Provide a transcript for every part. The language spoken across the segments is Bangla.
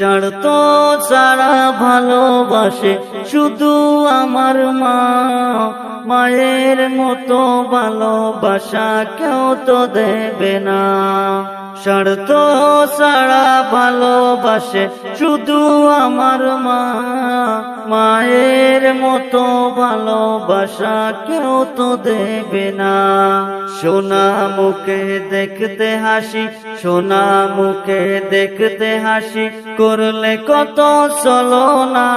ছাড়তো সারা ভালোবাসে শুধু আমার মা, মায়ের মতো ভালোবাসা কেউ তো দেবে না। ছাড়তো সারা ভালোবাসে শুধু আমার মা, মায়ের মতো ভালোবাসা কেউ তো দেবে না। সোনা মুখে দেখতে হাসি, সোনা মুখে দেখতে হাসি, করলে কত ছলনা।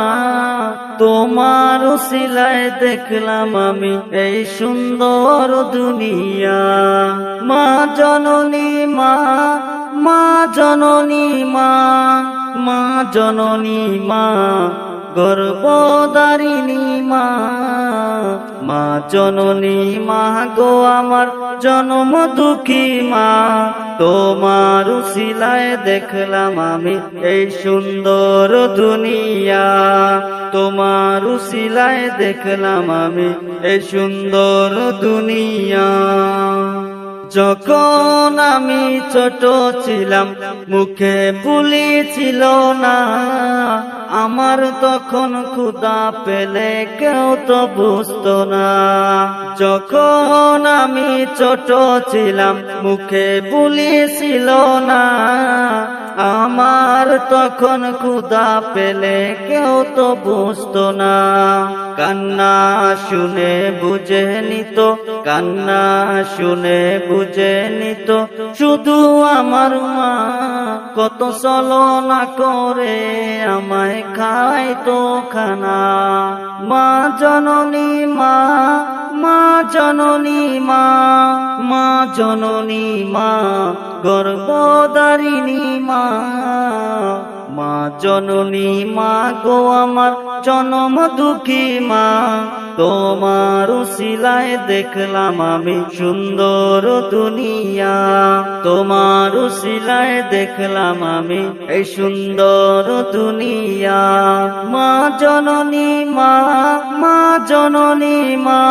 তোমার উসিলায় দেখলাম আমি এই সুন্দর দুনিয়া। মা জননী মা, মা জননী মা, মা জননী মা, গর্ভধারিণী মা। মা জননী মা গো আমার জনম দুঃখী মা, তোমার উসিলায় দেখলাম আমি এই সুন্দর দুনিয়া। তোমার উসিলায় দেখলাম আমি এই সুন্দর দুনিয়া। যখন আমি ছোট ছিলাম মুখে বুলি ছিল না, আমার তখন ক্ষুধা পেলে কেউ তো বুঝতো না। যখন আমি ছোট ছিলাম মুখে বুলি ছিল না, আমার তখন ক্ষুধা পেলে কেউ তো বুঝতো না। কান্না শুনে বুঝে নিত, কান্না শুনে বুঝে নিত শুধু আমার মা। কত ছলনা করে আমায় খাইতো খানা। মা জননী মা, মা জননী মা, মা জননী মা, গর্ভধারিণী মা। মা জননী মা গো আমার জনম দুঃখী মা, তোমার উসিলায় দেখলাম আমি সুন্দর দুনিয়া। তোমার উসিলায় দেখলাম আমি এই সুন্দর দুনিয়া। মা জননী মা, মা জননী মা,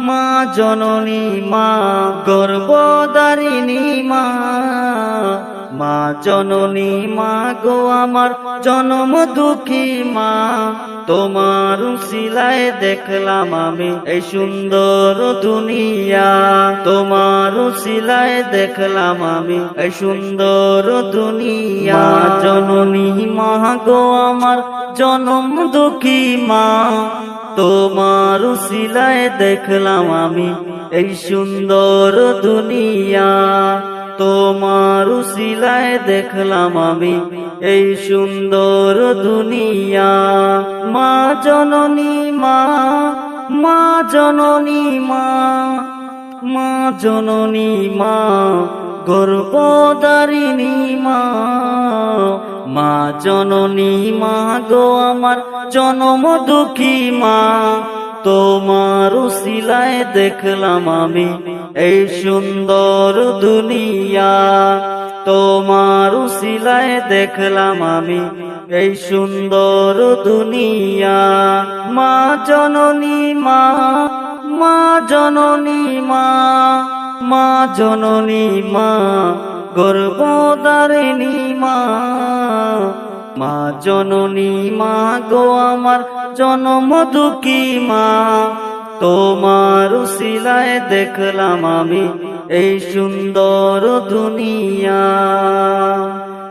মা জননী মা, গর্ভধারিণী মা। মা জননী মা গো আমার জনম দুঃখী মা, তোমার উসিলায় দেখলাম আমি এই সুন্দর দুনিয়া। তোমার উসিলায় দেখলাম আমি এই সুন্দর দুনিয়া। মা জননী মা গো আমার জনম দুঃখী মা, তোমার উসিলায় দেখলাম আমি এই সুন্দর দুনিয়া। তোমার উসিলায় দেখলাম আমি এই সুন্দর দুনিয়া। মা জননী মা, মা জননী মা, মা জননী মা, গর্ভধারিণী মা। মা জননী মা গো আমার জনম দুঃখী মা, তোমার উসিলায় দেখলাম আমি এই সুন্দর দুনিয়া। তোমার উসিলায় দেখলাম আমি এই সুন্দর দুনিয়া। মা জননী মা, মা জননী মা, মা জননী মা, গর্ভধারিণী মা। মা জননী মা গো আমার জনম দুঃখী মা, তোমার উসিলায় দেখলাম আমি এই সুন্দর দুনিয়া।